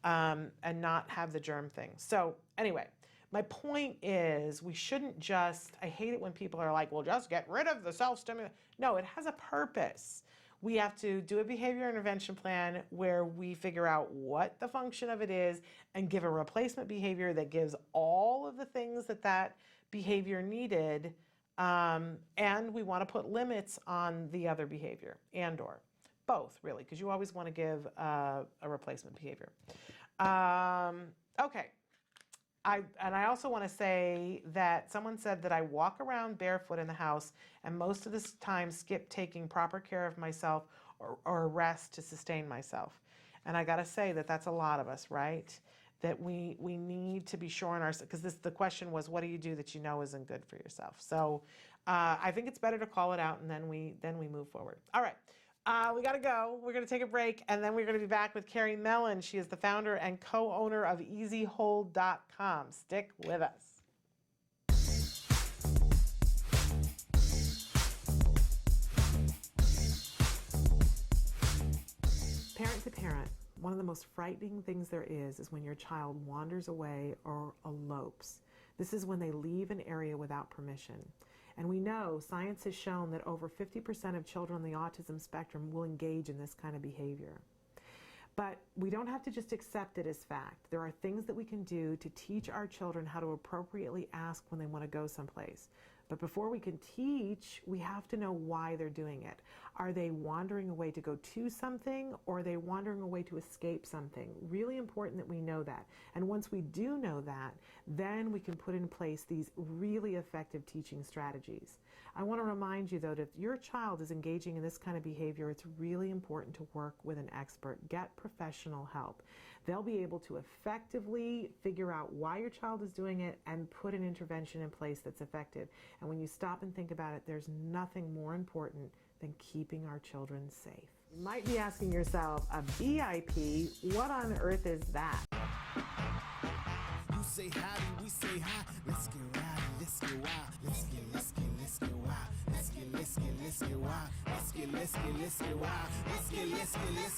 and not have the germ thing. So anyway. My point is, we shouldn't just, I hate it when people are like, well, just get rid of the self-stimulation. No, it has a purpose. We have to do a behavior intervention plan where we figure out what the function of it is and give a replacement behavior that gives all of the things that behavior needed, and we want to put limits on the other behavior, and/or both, really, because you always want to give a replacement behavior. Okay. I also want to say that someone said that I walk around barefoot in the house and most of this time skip taking proper care of myself or rest to sustain myself. And I got to say that that's a lot of us, right? That we need to be sure in ourselves, because the question was, what do you do that you know isn't good for yourself? So I think it's better to call it out, and then we move forward. All right. We got to go. We're going to take a break, and then we're going to be back with Kerry Mellin. She is the founder and co-owner of EasyHold.com. Stick with us. Parent to parent, one of the most frightening things there is when your child wanders away or elopes. This is when they leave an area without permission. And we know, science has shown that over 50% of children on the autism spectrum will engage in this kind of behavior. But we don't have to just accept it as fact. There are things that we can do to teach our children how to appropriately ask when they want to go someplace. But before we can teach, we have to know why they're doing it. Are they wandering away to go to something, or are they wandering away to escape something? Really important that we know that. And once we do know that, then we can put in place these really effective teaching strategies. I want to remind you, though, that if your child is engaging in this kind of behavior, it's really important to work with an expert. Get professional help. They'll be able to effectively figure out why your child is doing it and put an intervention in place that's effective. And when you stop and think about it, there's nothing more important than keeping our children safe. You might be asking yourself, a BIP, what on earth is that? You say howdy, we say hi. Let's get rowdy, let's get wild. Let's get wild. Let's get wild. Let's get wild. Let's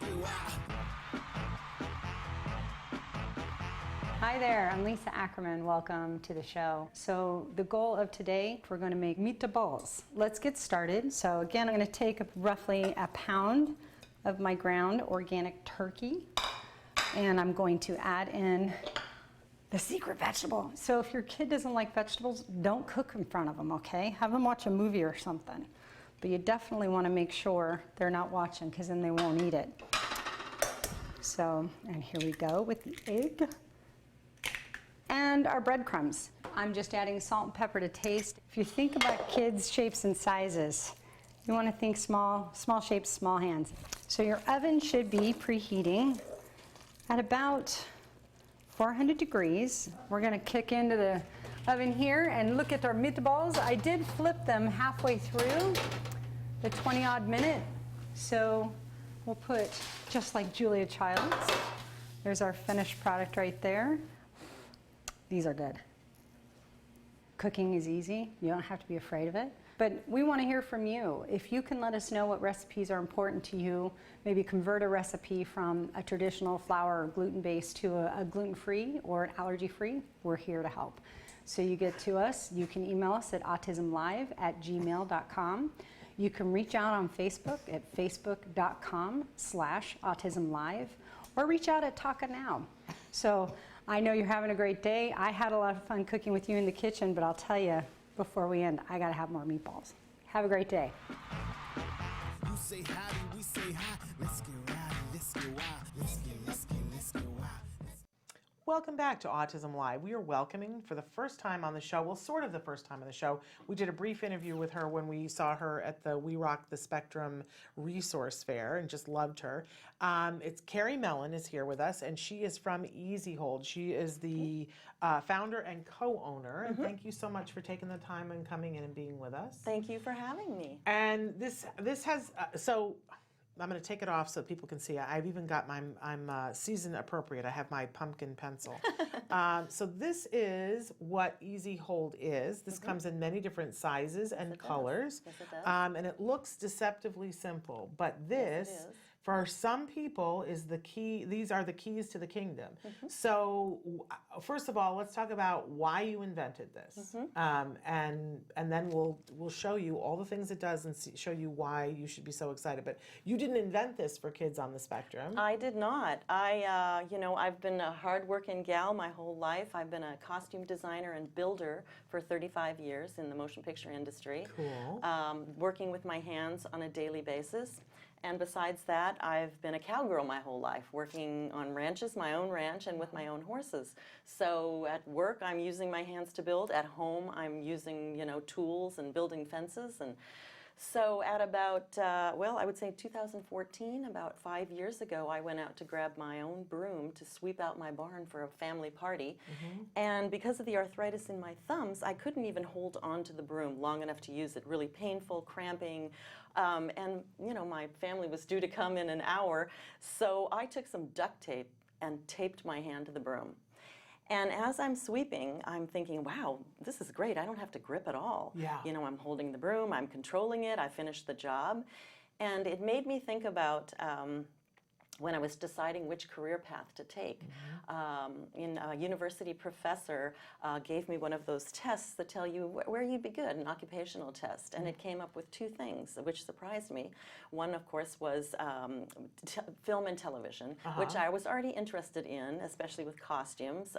get wild. Hi there, I'm Lisa Ackerman. Welcome to the show. So the goal of today, we're going to make meatballs. Let's get started. So again, I'm going to take roughly a pound of my ground organic turkey, and I'm going to add in the secret vegetable. So if your kid doesn't like vegetables, don't cook in front of them, okay? Have them watch a movie or something. But you definitely want to make sure they're not watching, because then they won't eat it. So, and here we go with the egg. And our breadcrumbs. I'm just adding salt and pepper to taste. If you think about kids' shapes and sizes, you want to think small shapes, small hands. So your oven should be preheating at about 400 degrees. We're going to kick into the oven here and look at our meatballs. I did flip them halfway through the 20-odd minute. So we'll put, just like Julia Child's, there's our finished product right there. These are good. Cooking is easy. You don't have to be afraid of it. But we want to hear from you. If you can let us know what recipes are important to you, maybe convert a recipe from a traditional flour or gluten-based to a gluten-free or an allergy-free, we're here to help. So you get to us. You can email us at autismlive@gmail.com. You can reach out on Facebook at facebook.com/autismlive, or reach out at Taka Now. So I know you're having a great day. I had a lot of fun cooking with you in the kitchen, but I'll tell you before we end, I gotta have more meatballs. Have a great day. You say howdy, we say hi. Let's get rowdy, let's get wild. Let's get wild. Welcome back to Autism Live. We are welcoming for the first time on the show, well, sort of the first time on the show. We did a brief interview with her when we saw her at the We Rock the Spectrum resource fair and just loved her. It's Kerry Mellin is here with us, and she is from EasyHold. She is the founder and co-owner. And thank you so much for taking the time and coming in and being with us. Thank you for having me. And this has, so I'm going to take it off so people can see. I've even got I'm season appropriate. I have my pumpkin pencil. So this is what Easy Hold is. This comes in many different sizes and colors. Yes, it does. And it looks deceptively simple, but this, Yes, it is. for some people, is the key. These are the keys to the kingdom. So first of all, let's talk about why you invented this, and then we'll show you all the things it does and show you why you should be so excited. But you didn't invent this for kids on the spectrum. I did not. I've been a hard-working gal my whole life. I've been a costume designer and builder for 35 years in the motion picture industry. Cool. Working with my hands on a daily basis. And besides that, I've been a cowgirl my whole life, working on ranches, my own ranch, and with my own horses. So at work, I'm using my hands to build. At home, I'm using, tools and building fences. And so at about, I would say 2014, about 5 years ago, I went out to grab my own broom to sweep out my barn for a family party. And because of the arthritis in my thumbs, I couldn't even hold on to the broom long enough to use it. Really painful, cramping. And my family was due to come in an hour, so I took some duct tape and taped my hand to the broom. And as I'm sweeping, I'm thinking, wow, this is great. I don't have to grip at all. Yeah. I'm holding the broom, I'm controlling it, I finished the job. And it made me think about when I was deciding which career path to take. A university professor gave me one of those tests that tell you where you'd be good, an occupational test, and it came up with two things, which surprised me. One, of course, was film and television, which I was already interested in, especially with costumes,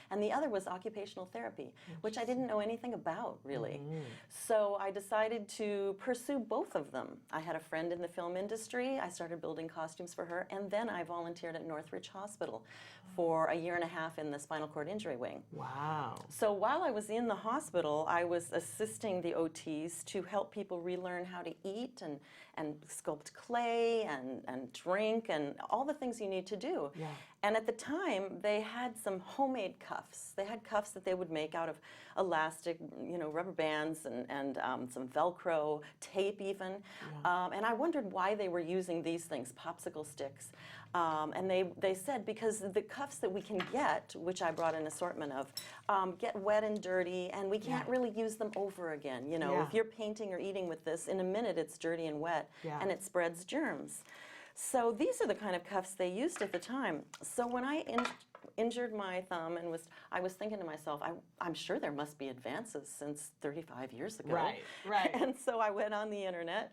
and the other was occupational therapy, which I didn't know anything about, really. So I decided to pursue both of them. I had a friend in the film industry. I started building costumes for her, and then I volunteered at Northridge Hospital for a year and a half in the spinal cord injury wing. Wow. So while I was in the hospital, I was assisting the OTs to help people relearn how to eat and sculpt clay and drink and all the things you need to do. Yeah. And at the time, they had some homemade cuffs. They had cuffs that they would make out of elastic, rubber bands and some Velcro, tape even. And I wondered why they were using these things, popsicle sticks. And they said because the cuffs that we can get, which I brought an assortment of, get wet and dirty, and we can't really use them over again. If you're painting or eating with this, in a minute it's dirty and wet, and it spreads germs. So these are the kind of cuffs they used at the time. So when I injured my thumb and I was thinking to myself, I'm sure there must be advances since 35 years ago. Right. And so I went on the internet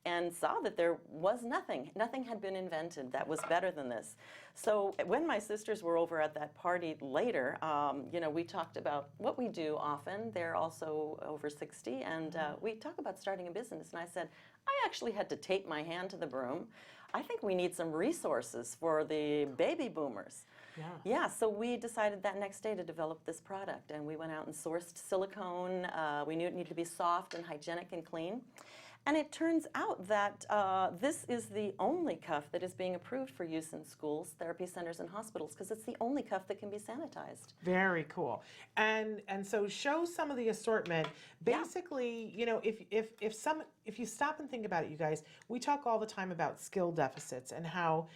and saw that there was nothing. Nothing had been invented that was better than this. So when my sisters were over at that party later, we talked about what we do often. They're also over 60, and we talk about starting a business. And I said, I actually had to tape my hand to the broom. I think we need some resources for the baby boomers. Yeah, so we decided that next day to develop this product, and we went out and sourced silicone. We knew it needed to be soft and hygienic and clean. And it turns out that this is the only cuff that is being approved for use in schools, therapy centers, and hospitals, because it's the only cuff that can be sanitized. Very cool. And so show some of the assortment. Basically, if you stop and think about it, you guys, we talk all the time about skill deficits and how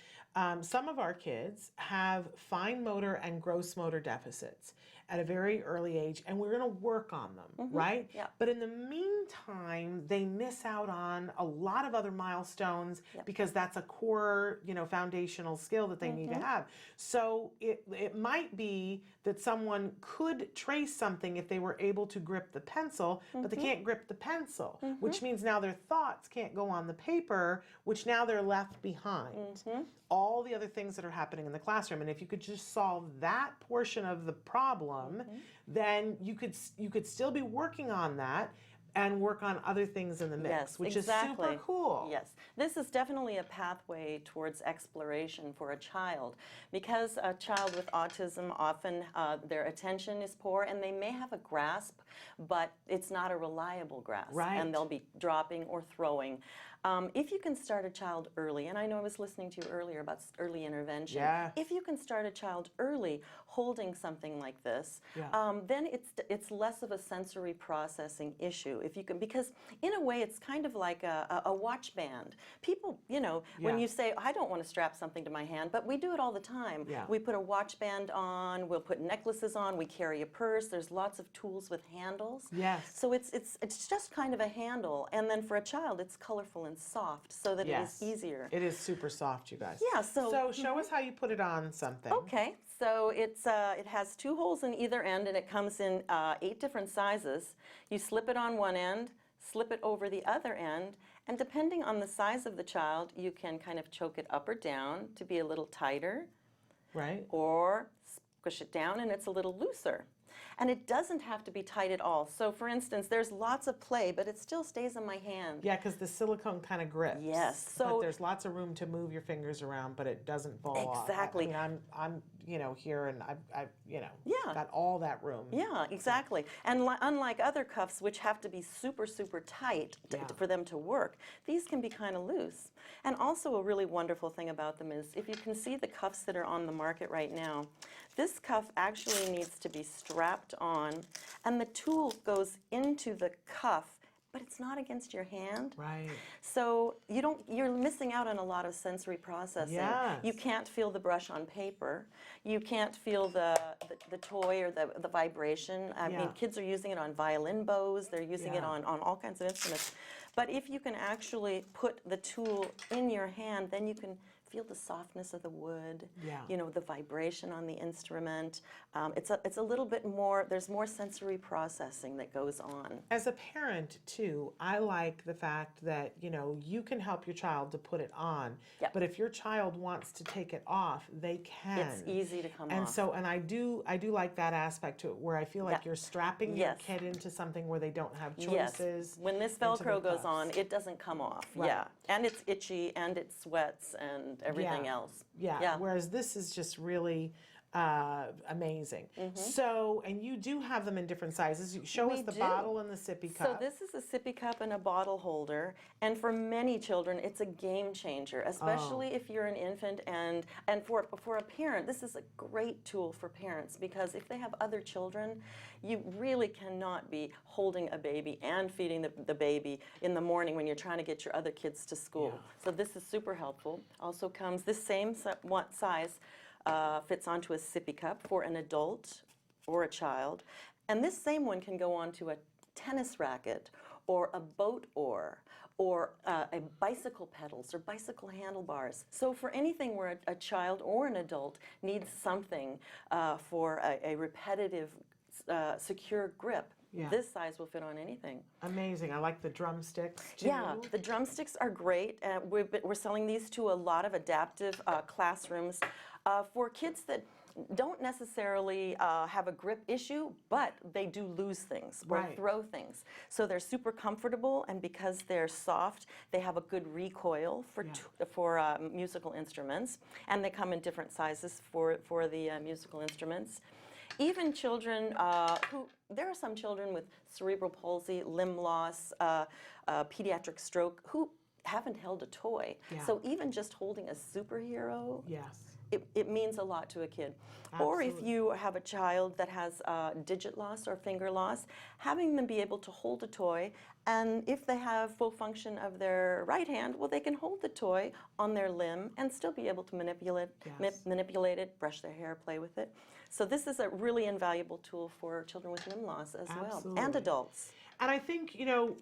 some of our kids have fine motor and gross motor deficits at a very early age, and we're going to work on them, right? Yeah. But in the meantime, they miss out on a lot of other milestones because that's a core, foundational skill that they need to have. So it might be that someone could trace something if they were able to grip the pencil, but they can't grip the pencil, which means now their thoughts can't go on the paper, which now they're left behind. All the other things that are happening in the classroom. And if you could just solve that portion of the problem, then you could still be working on that and work on other things in the mix, which is super cool. Yes, this is definitely a pathway towards exploration for a child, because a child with autism often their attention is poor and they may have a grasp, but it's not a reliable grasp, and they'll be dropping or throwing. If you can start a child early, and I know I was listening to you earlier about early intervention. Yeah. If you can start a child early holding something like this, Yeah. then it's less of a sensory processing issue. If you can, because in a way it's kind of like a watch band. People, you know, when Yeah. you say, I don't want to strap something to my hand, but we do it all the time. Yeah. We put a watch band on, we'll put necklaces on, we carry a purse. There's lots of tools with handles. Yes. So it's just kind of a handle, and then for a child it's colorful and soft so that Yes. it is easier. It is super soft, you guys. Yeah, so show us how you put it on something. Okay, so it has 2 holes in either end, and it comes in 8 different sizes. You slip it on one end, slip it over the other end, and depending on the size of the child, you can kind of choke it up or down to be a little tighter, Right. or squish it down and it's a little looser. And it doesn't have to be tight at all. So for instance, there's lots of play, but it still stays in my hand. Yeah, because the silicone kind of grips. Yes, But so there's lots of room to move your fingers around, but it doesn't fall off. Exactly. I mean, I'm you know, here, and I've you know, Yeah. got all that room. Yeah, exactly. And unlike other cuffs, which have to be super, super tight for them to work, these can be kind of loose. And also a really wonderful thing about them is, if you can see the cuffs that are on the market right now, this cuff actually needs to be strapped on, and the tool goes into the cuff, but it's not against your hand. Right. So you're missing out on a lot of sensory processing. Yes. You can't feel the brush on paper. You can't feel the toy or the vibration. I mean, kids are using it on violin bows. They're using it on all kinds of instruments. But if you can actually put the tool in your hand, then you can feel the softness of the wood, you know, the vibration on the instrument. It's a little bit more, there's more sensory processing that goes on. As a parent, too, I like the fact that, you know, you can help your child to put it on, but if your child wants to take it off, they can. It's easy to come and off. So, and I do like that aspect to it, where I feel like you're strapping your kid into something where they don't have choices. Yes. When this Velcro goes on, it doesn't come off. Right. Yeah. And it's itchy, and it sweats, and everything else. Yeah. Whereas this is just really amazing. So, and you do have them in different sizes. You show us the bottle and the sippy cup. So this is a sippy cup and a bottle holder, and for many children, it's a game changer, especially if you're an infant, and for a parent, this is a great tool for parents, because if they have other children, you really cannot be holding a baby and feeding the baby in the morning when you're trying to get your other kids to school. So this is super helpful. Also comes this same size. Fits onto a sippy cup for an adult or a child. And this same one can go onto a tennis racket or a boat oar or a bicycle pedals or bicycle handlebars. So for anything where a child or an adult needs something for a repetitive, secure grip, this size will fit on anything. Amazing. I like the drumsticks, too. Yeah, the drumsticks are great. We're selling these to a lot of adaptive classrooms for kids that don't necessarily have a grip issue, but they do lose things or throw things. So they're super comfortable, and because they're soft, they have a good recoil for musical instruments, and they come in different sizes for the musical instruments. Even children there are some children with cerebral palsy, limb loss, pediatric stroke who haven't held a toy. So even just holding a superhero, it means a lot to a kid. Or if you have a child that has digit loss or finger loss, having them be able to hold a toy, and if they have full function of their right hand, well, they can hold the toy on their limb and still be able to manipulate it, brush their hair, play with it. So this is a really invaluable tool for children with limb loss as well, and adults. And I think, you know,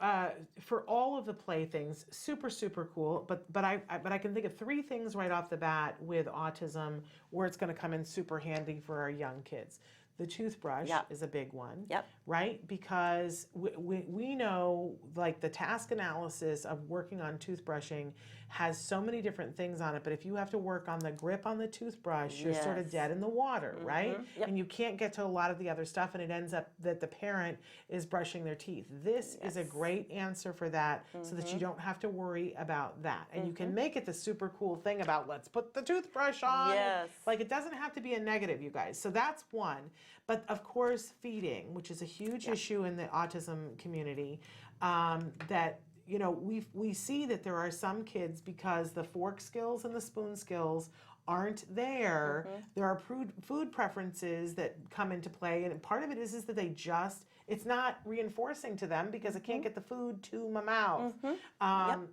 for all of the playthings, super, super cool. But I can think of 3 things right off the bat with autism where it's going to come in super handy for our young kids. The toothbrush is a big one, right? Because we know, like, the task analysis of working on toothbrushing has so many different things on it, but if you have to work on the grip on the toothbrush, you're sort of dead in the water, right? And you can't get to a lot of the other stuff, and it ends up that the parent is brushing their teeth. This is a great answer for that, so that you don't have to worry about that. And you can make it the super cool thing about, let's put the toothbrush on. Like, it doesn't have to be a negative, you guys. So that's one. But of course, feeding, which is a huge issue in the autism community, that you know, we see that there are some kids, because the fork skills and the spoon skills aren't there. There are food preferences that come into play, and part of it is that they just, it's not reinforcing to them because I can't get the food to my mouth.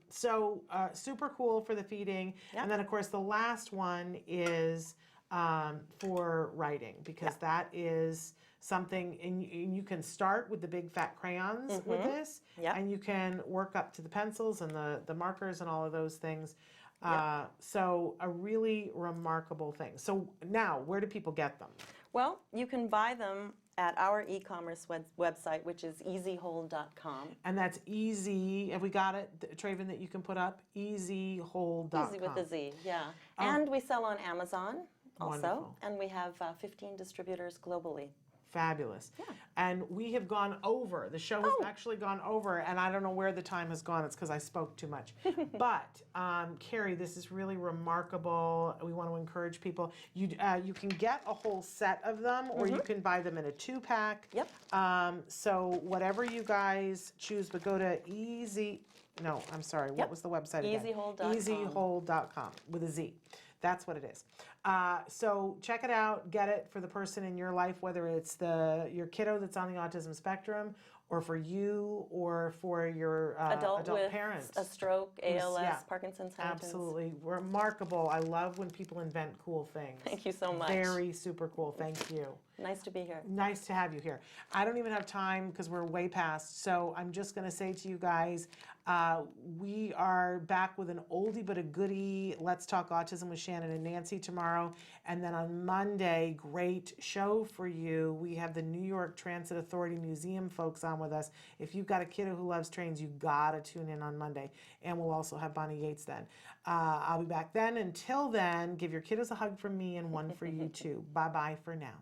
So super cool for the feeding. And then of course the last one is for writing, because that is something, and you can start with the big fat crayons with this, and you can work up to the pencils and the markers and all of those things. So a really remarkable thing. So now, where do people get them? Well, you can buy them at our e-commerce website, which is easyhold.com. And that's easy. Have we got it, Traven, that you can put up? Easyhold.com. Easy with a Z, yeah. And we sell on Amazon also. Wonderful. And we have 15 distributors globally. Fabulous. And we have gone over. The show has actually gone over, and I don't know where the time has gone. It's because I spoke too much. But, Kerry, this is really remarkable. We want to encourage people. You can get a whole set of them, or you can buy them in a 2-pack. So whatever you guys choose, but go to what was the website again? Easyhold.com. Easyhold.com with a Z. That's what it is. So check it out. Get it for the person in your life, whether it's your kiddo that's on the autism spectrum, or for you, or for your adult with parents. A stroke, ALS, Parkinson's, Huntington's. Absolutely. Remarkable. I love when people invent cool things. Thank you so much. Very super cool. Thank you. Nice to be here. Nice to have you here. I don't even have time because we're way past, so I'm just going to say to you guys, we are back with an oldie but a goodie, Let's Talk Autism with Shannon and Nancy tomorrow. And then on Monday, great show for you. We have the New York Transit Authority Museum folks on with us. If you've got a kiddo who loves trains, you got to tune in on Monday. And we'll also have Bonnie Yates then. I'll be back then. Until then, give your kiddos a hug from me and one for you too. Bye-bye for now.